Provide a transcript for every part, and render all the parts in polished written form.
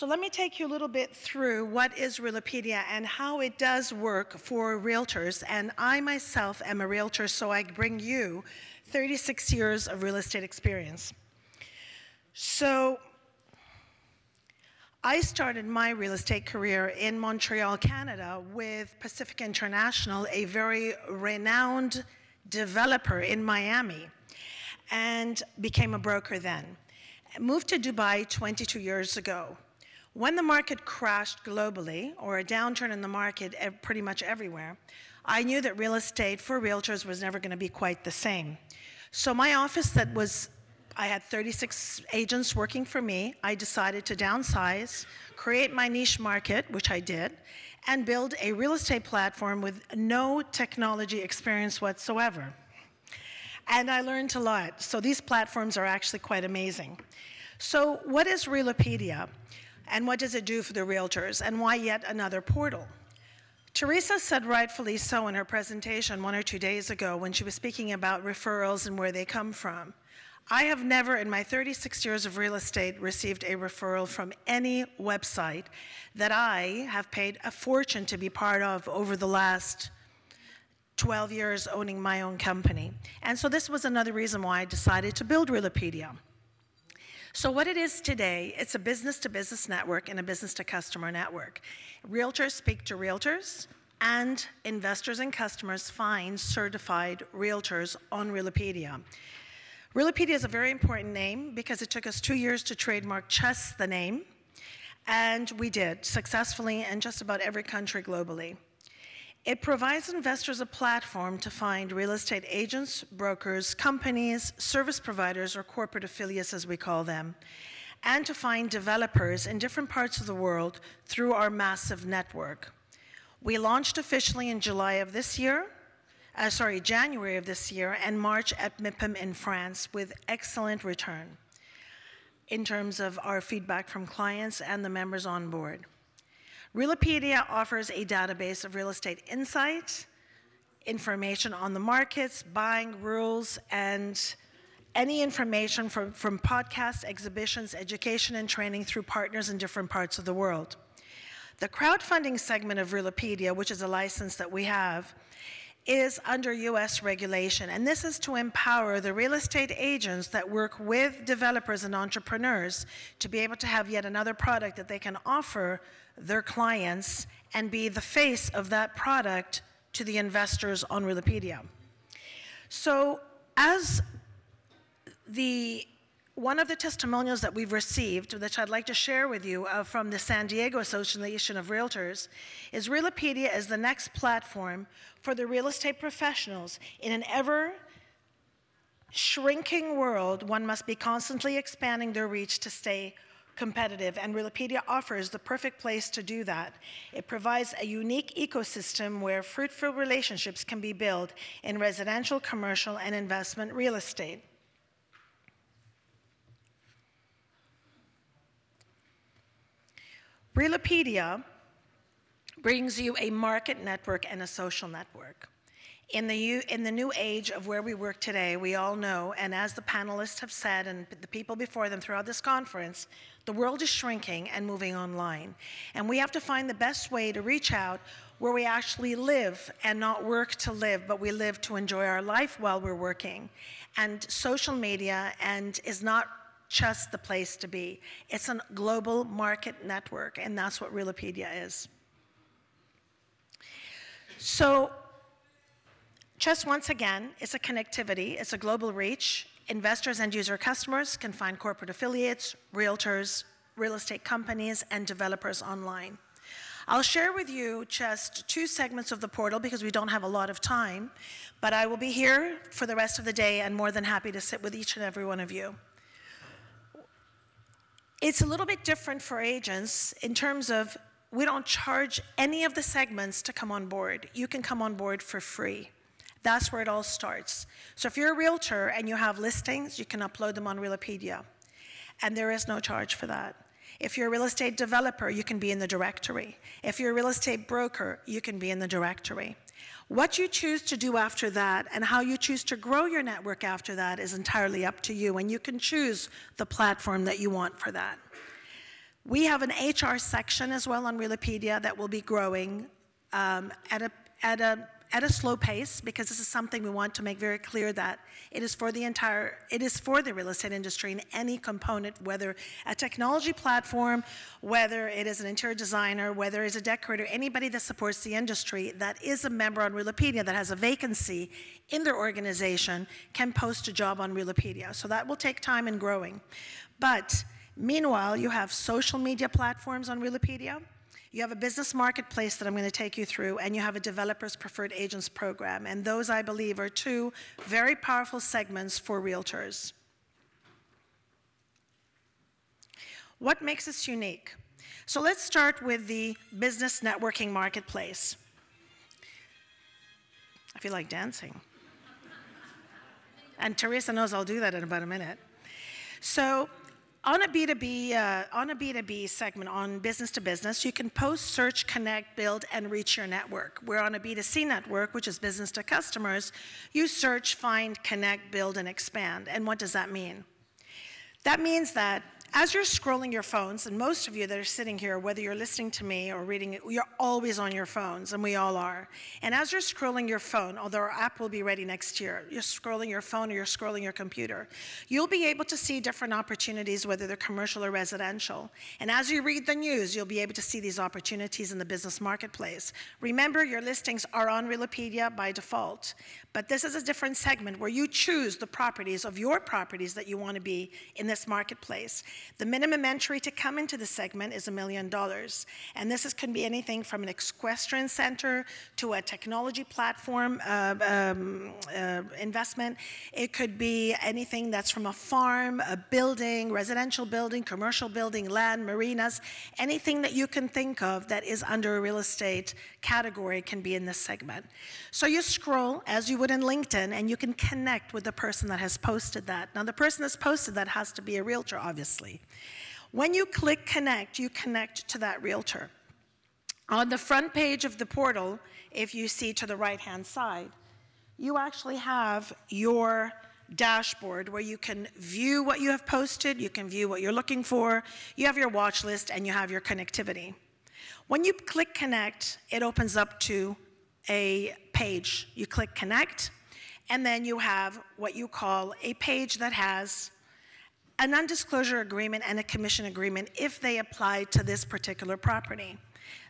So let me take you a little bit through what is Realopedia and how it does work for realtors. And I myself am a realtor, so I bring you 36 years of real estate experience. So I started my real estate career in Montreal, Canada with Pacific International, a very renowned developer in Miami, and became a broker then. I moved to Dubai 22 years ago. When the market crashed globally, or a downturn in the market pretty much everywhere, I knew that real estate for realtors was never going to be quite the same. So my office I had 36 agents working for me. I decided to downsize, create my niche market, which I did, and build a real estate platform with no technology experience whatsoever. And I learned a lot. So these platforms are actually quite amazing. So what is Realopedia? And what does it do for the realtors? And why yet another portal? Teresa said rightfully so in her presentation 1 or 2 days ago when she was speaking about referrals and where they come from. I have never in my 36 years of real estate received a referral from any website that I have paid a fortune to be part of over the last 12 years owning my own company. And so this was another reason why I decided to build Realopedia. So what it is today, it's a business-to-business network and a business-to-customer network. Realtors speak to realtors, and investors and customers find certified realtors on Realopedia. Realopedia is a very important name because it took us 2 years to trademark just the name, and we did successfully in just about every country globally. It provides investors a platform to find real estate agents, brokers, companies, service providers, or corporate affiliates as we call them, and to find developers in different parts of the world through our massive network. We launched officially in January of this year, and March at MIPIM in France with excellent return in terms of our feedback from clients and the members on board. Realopedia offers a database of real estate insight, information on the markets, buying rules, and any information from podcasts, exhibitions, education, and training through partners in different parts of the world. The crowdfunding segment of Realopedia, which is a license that we have, is under US regulation, and this is to empower the real estate agents that work with developers and entrepreneurs to be able to have yet another product that they can offer their clients and be the face of that product to the investors on Realopedia. So as one of the testimonials that we've received, which I'd like to share with you from the San Diego Association of Realtors, is Realopedia is the next platform for the real estate professionals. In an ever shrinking world, one must be constantly expanding their reach to stay competitive, and Realopedia offers the perfect place to do that. It provides a unique ecosystem where fruitful relationships can be built in residential, commercial, and investment real estate. Realopedia brings you a market network and a social network. In the new age of where we work today, we all know, and as the panelists have said and the people before them throughout this conference, the world is shrinking and moving online. And we have to find the best way to reach out where we actually live and not work to live, but we live to enjoy our life while we're working. And social media is not just the place to be. It's a global market network, and that's what Realopedia is. So, just once again, it's a connectivity, it's a global reach. Investors and user customers can find corporate affiliates, realtors, real estate companies, and developers online. I'll share with you just 2 segments of the portal because we don't have a lot of time, but I will be here for the rest of the day and more than happy to sit with each and every one of you. It's a little bit different for agents in terms of we don't charge any of the segments to come on board. You can come on board for free. That's where it all starts. So if you're a realtor and you have listings, you can upload them on Realopedia, and there is no charge for that. If you're a real estate developer, you can be in the directory. If you're a real estate broker, you can be in the directory. What you choose to do after that and how you choose to grow your network after that is entirely up to you, and you can choose the platform that you want for that. We have an HR section as well on Realopedia that will be growing at a slow pace, because this is something we want to make very clear that it is for the real estate industry in any component, whether a technology platform, whether it is an interior designer, whether it's a decorator, anybody that supports the industry that is a member on Realopedia that has a vacancy in their organization can post a job on Realopedia. So that will take time in growing. But meanwhile, you have social media platforms on Realopedia. You have a business marketplace that I'm going to take you through, and you have a developers preferred agents program. And those, I believe, are two very powerful segments for realtors. What makes us unique? So let's start with the business networking marketplace. I feel like dancing. And Teresa knows I'll do that in about a minute. So on a B2B segment, on business to business, you can post, search, connect, build, and reach your network. Where on a B2C network, which is business to customers, you search, find, connect, build, and expand. And what does that mean? That means that as you're scrolling your phones, and most of you that are sitting here, whether you're listening to me or reading it, you're always on your phones, and we all are. And as you're scrolling your phone, although our app will be ready next year, you're scrolling your phone or you're scrolling your computer, you'll be able to see different opportunities, whether they're commercial or residential. And as you read the news, you'll be able to see these opportunities in the business marketplace. Remember, your listings are on Realopedia by default, but this is a different segment where you choose the properties of your properties that you want to be in this marketplace. The minimum entry to come into the segment is $1 million. And this can be anything from an equestrian center to a technology platform investment. It could be anything that's from a farm, a building, residential building, commercial building, land, marinas, anything that you can think of that is under a real estate category can be in this segment. So you scroll as you would in LinkedIn, and you can connect with the person that has posted that. Now, the person that's posted that has to be a realtor, obviously. When you click connect, you connect to that realtor. On the front page of the portal, if you see to the right-hand side, you actually have your dashboard where you can view what you have posted, you can view what you're looking for, you have your watch list, and you have your connectivity. When you click connect, it opens up to a page. You click connect, and then you have what you call a page that has a non-disclosure agreement and a commission agreement if they apply to this particular property.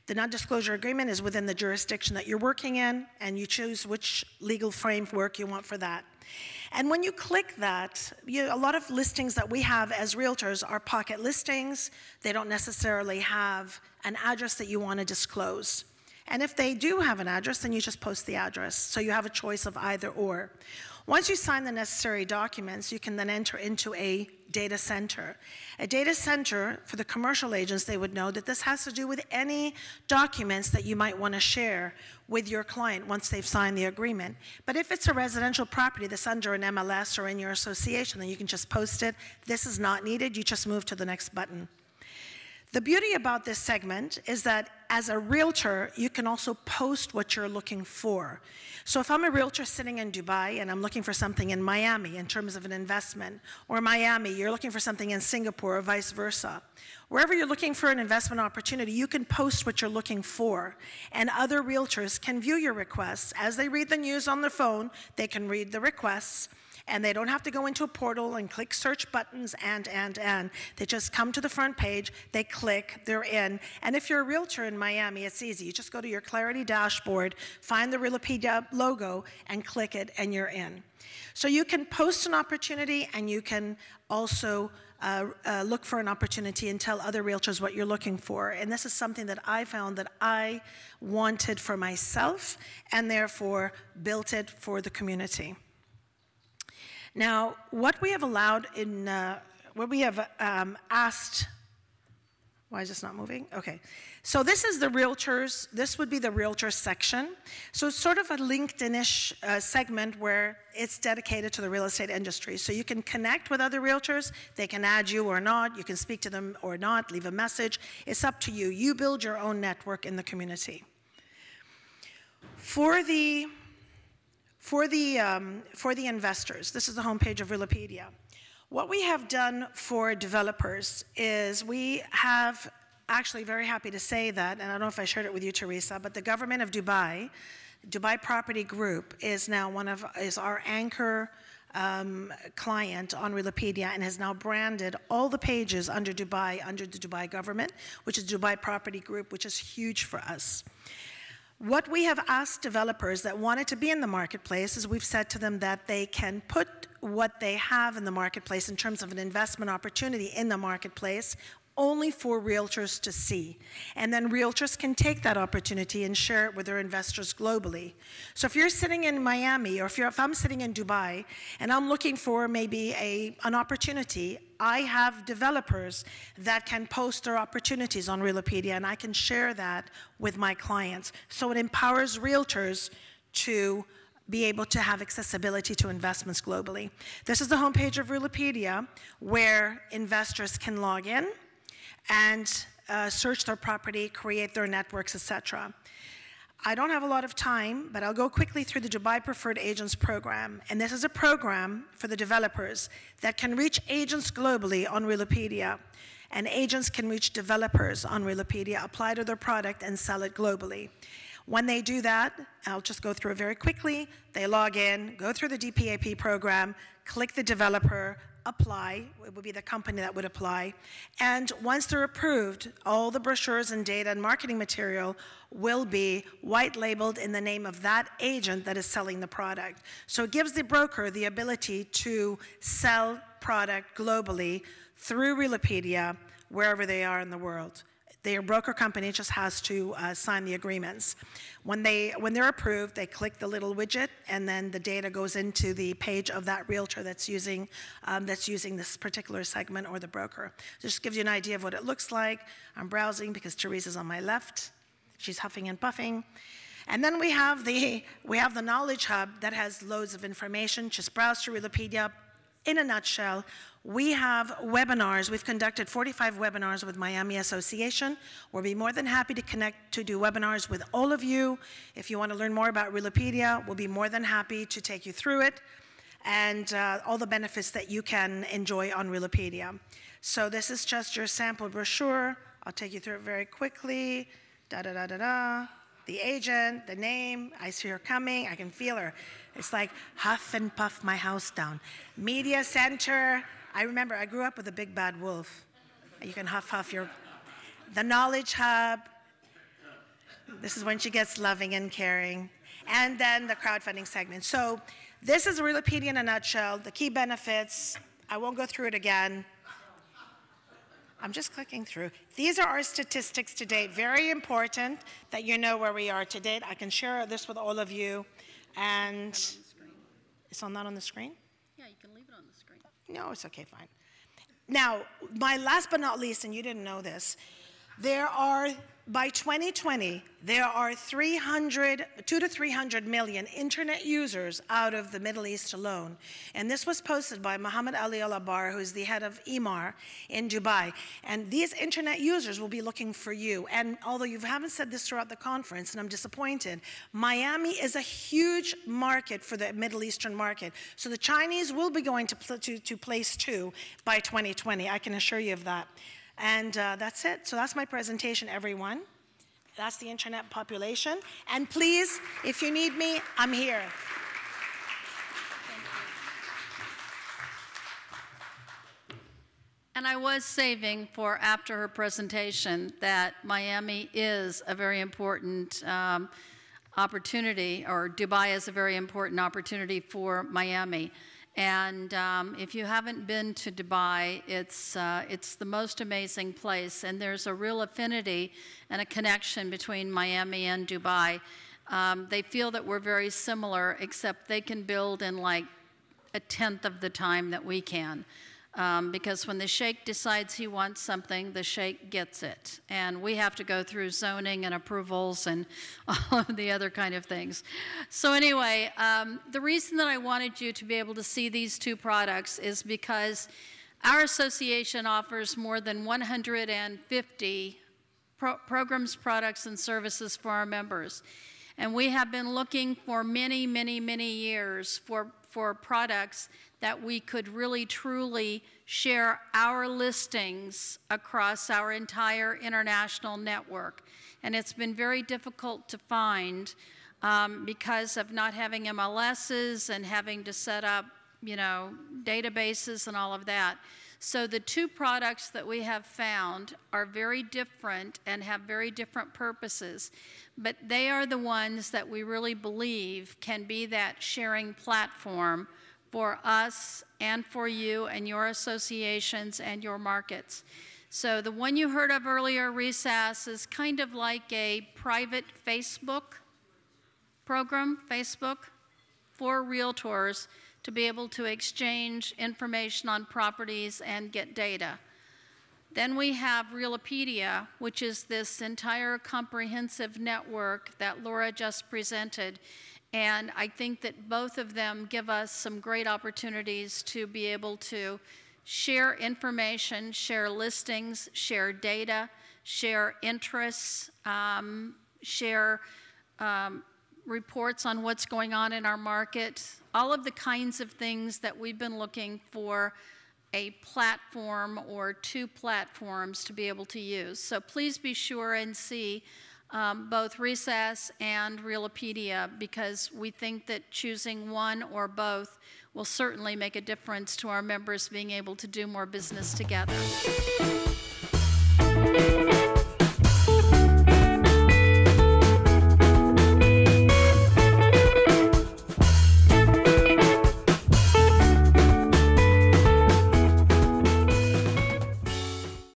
The non-disclosure agreement is within the jurisdiction that you're working in, and you choose which legal framework you want for that. And when you click that, a lot of listings that we have as realtors are pocket listings. They don't necessarily have an address that you want to disclose. And if they do have an address, then you just post the address. So you have a choice of either or. Once you sign the necessary documents, you can then enter into a data center. A data center, for the commercial agents, they would know that this has to do with any documents that you might want to share with your client once they've signed the agreement. But if it's a residential property that's under an MLS or in your association, then you can just post it. This is not needed. You just move to the next button. The beauty about this segment is that as a realtor, you can also post what you're looking for. So if I'm a realtor sitting in Dubai and I'm looking for something in Miami in terms of an investment, or Miami, you're looking for something in Singapore, or vice versa, wherever you're looking for an investment opportunity, you can post what you're looking for, and other realtors can view your requests. As they read the news on their phone, they can read the requests, and they don't have to go into a portal and click search buttons and. They just come to the front page, they click, they're in. And if you're a realtor in Miami, it's easy. You just go to your Clarity dashboard, find the Realopedia logo, and click it, and you're in. So you can post an opportunity, and you can also look for an opportunity and tell other realtors what you're looking for. And this is something that I found that I wanted for myself, and therefore built it for the community. Now, what we have allowed in, what we have asked, why is this not moving? Okay, so this is the realtors, this would be the realtor section. So it's sort of a LinkedIn-ish segment where it's dedicated to the real estate industry. So you can connect with other realtors, they can add you or not, you can speak to them or not, leave a message. It's up to you. You build your own network in the community. For the investors, this is the homepage of Realopedia. What we have done for developers is we have, actually very happy to say that, and I don't know if I shared it with you, Teresa, but the government of Dubai, Dubai Property Group is now is our anchor client on Realopedia and has now branded all the pages under Dubai, under the Dubai government, which is Dubai Property Group, which is huge for us. What we have asked developers that wanted to be in the marketplace is we've said to them that they can put what they have in the marketplace in terms of an investment opportunity in the marketplace only for realtors to see. And then realtors can take that opportunity and share it with their investors globally. So if you're sitting in Miami, or if I'm sitting in Dubai, and I'm looking for maybe an opportunity, I have developers that can post their opportunities on Realopedia, and I can share that with my clients. So it empowers realtors to be able to have accessibility to investments globally. This is the homepage of Realopedia, where investors can log in and search their property, create their networks, etc. I don't have a lot of time, but I'll go quickly through the Dubai Preferred Agents program. And this is a program for the developers that can reach agents globally on Realopedia. And agents can reach developers on Realopedia, apply to their product, and sell it globally. When they do that, I'll just go through it very quickly. They log in, go through the DPAP program, click the developer, apply. It would be the company that would apply. And once they're approved, all the brochures and data and marketing material will be white labeled in the name of that agent that is selling the product. So it gives the broker the ability to sell product globally through Realopedia wherever they are in the world. Their broker company just has to sign the agreements. When they're approved, they click the little widget, and then the data goes into the page of that realtor that's using this particular segment or the broker. Just gives you an idea of what it looks like. I'm browsing because Teresa's on my left. She's huffing and puffing. And then we have the Knowledge Hub that has loads of information. Just browse to Realopedia. In a nutshell, we have webinars. We've conducted 45 webinars with Miami Association. We'll be more than happy to connect to do webinars with all of you. If you want to learn more about Realopedia, we'll be more than happy to take you through it and all the benefits that you can enjoy on Realopedia. So this is just your sample brochure. I'll take you through it very quickly. Da-da-da-da-da. The agent, the name, I see her coming, I can feel her. It's like huff and puff my house down. Media center, I remember I grew up with a big bad wolf. You can huff your, the Knowledge Hub. This is when she gets loving and caring. And then the crowdfunding segment. So this is Realopedia in a nutshell, the key benefits. I won't go through it again. I'm just clicking through. These are our statistics to date. Very important that you know where we are to date. I can share this with all of you. And it's not on the screen? Yeah, you can leave it on the screen. No, it's okay, fine. Now, my last but not least, and you didn't know this, there are, by 2020, there are 200 to 300 million internet users out of the Middle East alone. And this was posted by Mohammed Ali Al-Abar, who's the head of EMAR in Dubai. And these internet users will be looking for you. And although you haven't said this throughout the conference, and I'm disappointed, Miami is a huge market for the Middle Eastern market. So the Chinese will be going to place 2 by 2020. I can assure you of that. And that's it. So that's my presentation, everyone. That's the internet population. And please, if you need me, I'm here. And I was saving for after her presentation that Miami is a very important opportunity, or Dubai is a very important opportunity for Miami. And if you haven't been to Dubai, it's the most amazing place, and there's a real affinity and a connection between Miami and Dubai. They feel that we're very similar, except they can build in like 1/10 of the time that we can. Because when the sheikh decides he wants something, the sheikh gets it. And we have to go through zoning and approvals and all of the other kind of things. So anyway, the reason that I wanted you to be able to see these 2 products is because our association offers more than 150 programs, products, and services for our members. And we have been looking for many, many, many years for products that we could really truly share our listings across our entire international network. And it's been very difficult to find because of not having MLSs and having to set up, you know, databases and all of that. So the two products that we have found are very different and have very different purposes, but they are the ones that we really believe can be that sharing platform for us and for you and your associations and your markets. So the one you heard of earlier, RESAS, is kind of like a private Facebook program, Facebook, for realtors to be able to exchange information on properties and get data. Then we have Realopedia, which is this entire comprehensive network that Laura just presented. And I think that both of them give us some great opportunities to be able to share information, share listings, share data, share interests, share reports on what's going on in our market, all of the kinds of things that we've been looking for a platform or two platforms to be able to use. So please be sure and see both RESAS and Realopedia, because we think that choosing one or both will certainly make a difference to our members being able to do more business together.